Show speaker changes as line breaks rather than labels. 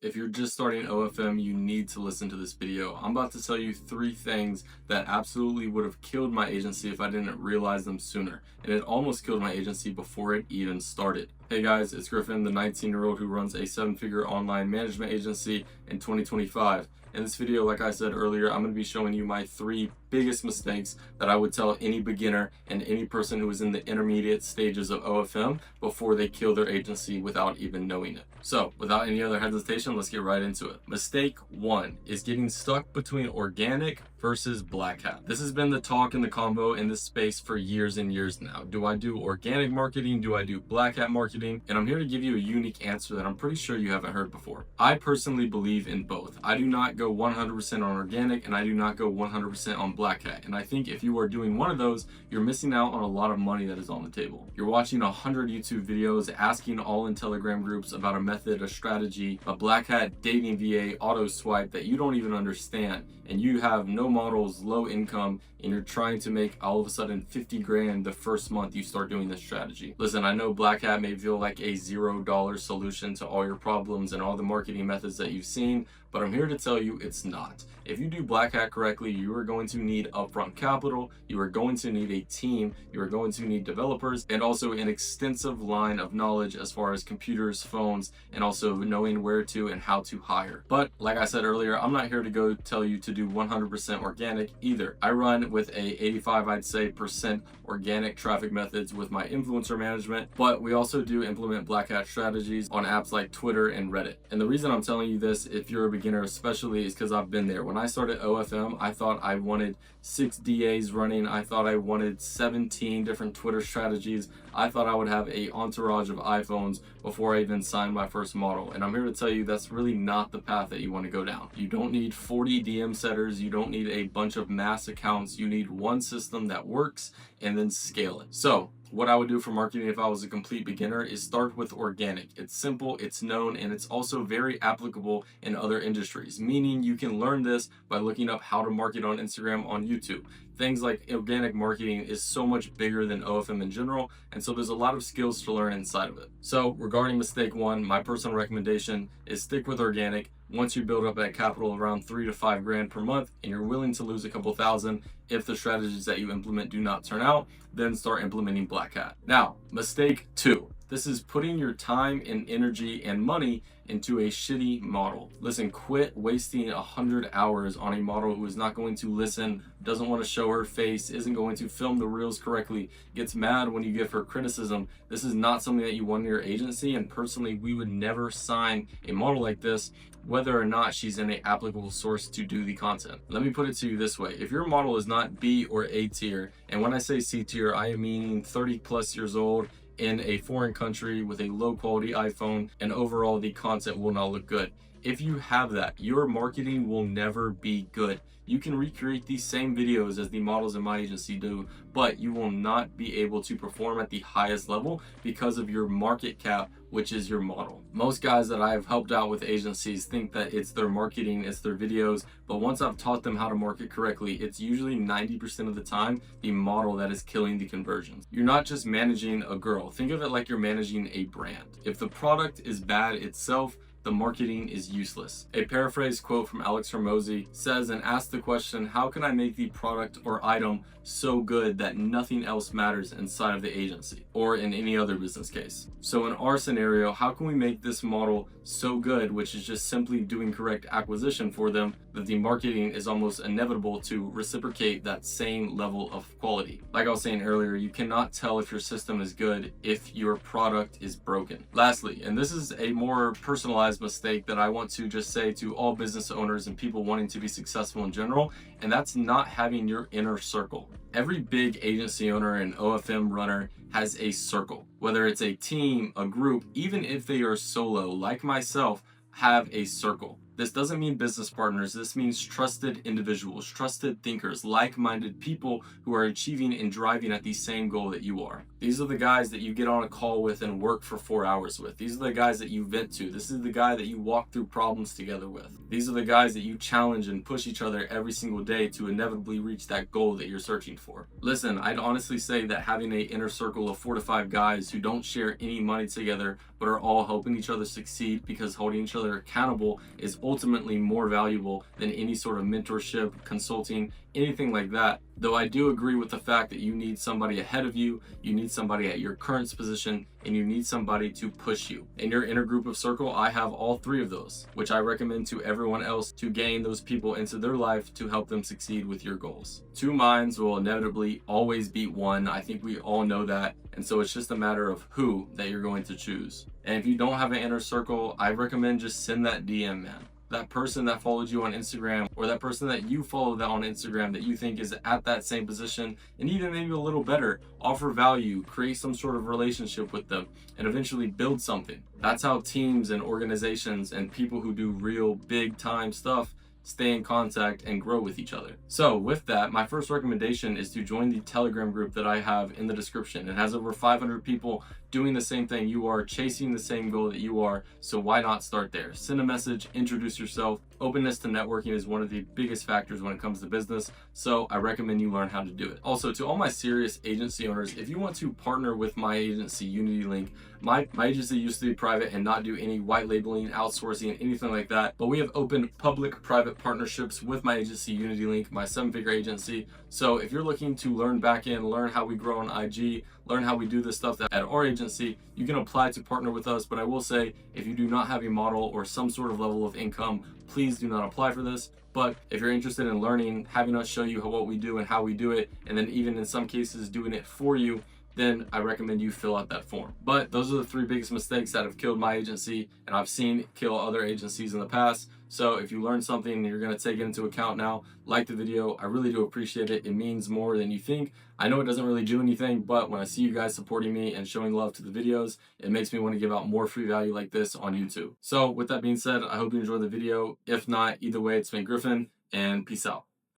If you're just starting OFM, you need to listen to this video. I'm about to tell you 3 things that absolutely would have killed my agency if I didn't realize them sooner. And it almost killed my agency before it even started. Hey guys, it's Griffin, the 19-year-old who runs a 7-figure online management agency in 2025. In this video, like I said earlier, I'm going to be showing you my 3 biggest mistakes that I would tell any beginner and any person who is in the intermediate stages of OFM before they kill their agency without even knowing it. So without any other hesitation, let's get right into it. Mistake 1 is getting stuck between organic versus black hat. This has been the talk and the convo in this space for years and years now. Do I do organic marketing? Do I do black hat marketing? And I'm here to give you a unique answer that I'm pretty sure you haven't heard before. I personally believe in both. I do not go 100% on organic and I do not go 100% on black hat. And I think if you are doing one of those, you're missing out on a lot of money that is on the table. You're watching 100 YouTube videos, asking all in Telegram groups about a method, a strategy, a black hat dating VA auto swipe that you don't even understand. And you have no models, low income, and you're trying to make all of a sudden 50 grand the first month you start doing this strategy. Listen, I know black hat may feel like a $0 solution to all your problems and all the marketing methods that you've seen, but I'm here to tell you it's not. If you do black hat correctly, you are going to need upfront capital, you are going to need a team, you are going to need developers, and also an extensive line of knowledge as far as computers, phones, and also knowing where to and how to hire. But like I said earlier, I'm not here to go tell you to do 100% organic either. I run with a 85, I'd say, percent organic traffic methods with my influencer management, but we also do implement black hat strategies on apps like Twitter and Reddit. And the reason I'm telling you this, if you're a beginner especially, is because I've been there. When I started OFM, I thought I wanted 6 DAs running. I thought I wanted 17 different Twitter strategies. I thought I would have a entourage of iPhones before I even signed my first model. And I'm here to tell you that's really not the path that you want to go down. You don't need 40 DM setters. You don't need a bunch of mass accounts. You need one system that works and then scale it. So what I would do for marketing if I was a complete beginner is start with organic. It's simple, it's known, and it's also very applicable in other industries, meaning you can learn this by looking up how to market on Instagram, on YouTube. Things like organic marketing is so much bigger than OFM in general, and so there's a lot of skills to learn inside of it. So regarding mistake 1, my personal recommendation is stick with organic. Once you build up that capital around 3 to 5 grand per month and you're willing to lose a couple thousand if the strategies that you implement do not turn out, then start implementing black hat. Now, mistake 2. This is putting your time and energy and money into a shitty model. Listen, quit wasting 100 hours on a model who is not going to listen, doesn't want to show her face, isn't going to film the reels correctly, gets mad when you give her criticism. This is not something that you want in your agency, and personally, we would never sign a model like this whether or not she's in an applicable source to do the content. Let me put it to you this way. If your model is not B or A tier, and when I say C tier, I am meaning 30 plus years old, in a foreign country with a low quality iPhone, and overall the content will not look good. If you have that, your marketing will never be good. You can recreate these same videos as the models in my agency do, but you will not be able to perform at the highest level because of your market cap, which is your model. Most guys that I've helped out with agencies think that it's their marketing, it's their videos, but once I've taught them how to market correctly, it's usually 90% of the time the model that is killing the conversions. You're not just managing a girl. Think of it like you're managing a brand. If the product is bad itself, the marketing is useless. A paraphrased quote from Alex Hormozy says and asks the question, how can I make the product or item so good that nothing else matters inside of the agency or in any other business case? So in our scenario, how can we make this model so good, which is just simply doing correct acquisition for them, that the marketing is almost inevitable to reciprocate that same level of quality? Like I was saying earlier, you cannot tell if your system is good if your product is broken. Lastly, and this is a more personalized mistake that I want to just say to all business owners and people wanting to be successful in general, and that's not having your inner circle. Every big agency owner and OFM runner has a circle, whether it's a team, a group, even if they are solo, like myself, have a circle. This doesn't mean business partners. This means trusted individuals, trusted thinkers, like-minded people who are achieving and driving at the same goal that you are. These are the guys that you get on a call with and work for 4 hours with. These are the guys that you vent to. This is the guy that you walk through problems together with. These are the guys that you challenge and push each other every single day to inevitably reach that goal that you're searching for. Listen, I'd honestly say that having an inner circle of 4 to 5 guys who don't share any money together but are all helping each other succeed, because holding each other accountable is ultimately more valuable than any sort of mentorship, consulting, anything like that. Though I do agree with the fact that you need somebody ahead of you, you need somebody at your current position, and you need somebody to push you. In your inner group of circle, I have all three of those, which I recommend to everyone else to gain those people into their life to help them succeed with your goals. Two minds will inevitably always beat one. I think we all know that. And so it's just a matter of who that you're going to choose. And if you don't have an inner circle, I recommend just send that DM, man. That person that followed you on Instagram, or that person that you follow that on Instagram that you think is at that same position and even maybe a little better, offer value, create some sort of relationship with them, and eventually build something. That's how teams and organizations and people who do real big time stuff stay in contact and grow with each other. So with that, my first recommendation is to join the Telegram group that I have in the description. It has over 500 people doing the same thing you are, chasing the same goal that you are. So why not start there? Send a message, introduce yourself. Openness to networking is one of the biggest factors when it comes to business. So I recommend you learn how to do it. Also, to all my serious agency owners, if you want to partner with my agency, Unity Link, my agency used to be private and not do any white labeling, outsourcing, anything like that. But we have opened public-private partnerships with my agency, Unity Link, my 7-figure agency. So if you're looking to learn backend, learn how we grow on IG, learn how we do this stuff at our agency, you can apply to partner with us. But I will say, if you do not have a model or some sort of level of income, please do not apply for this. But if you're interested in learning, having us show you what we do and how we do it, and then even in some cases doing it for you, then I recommend you fill out that form. But those are the 3 biggest mistakes that have killed my agency, and I've seen kill other agencies in the past. So if you learned something and you're going to take it into account now, like the video. I really do appreciate it. It means more than you think. I know it doesn't really do anything, but when I see you guys supporting me and showing love to the videos, it makes me want to give out more free value like this on YouTube. So with that being said, I hope you enjoyed the video. If not, either way, it's been Griffin, and peace out.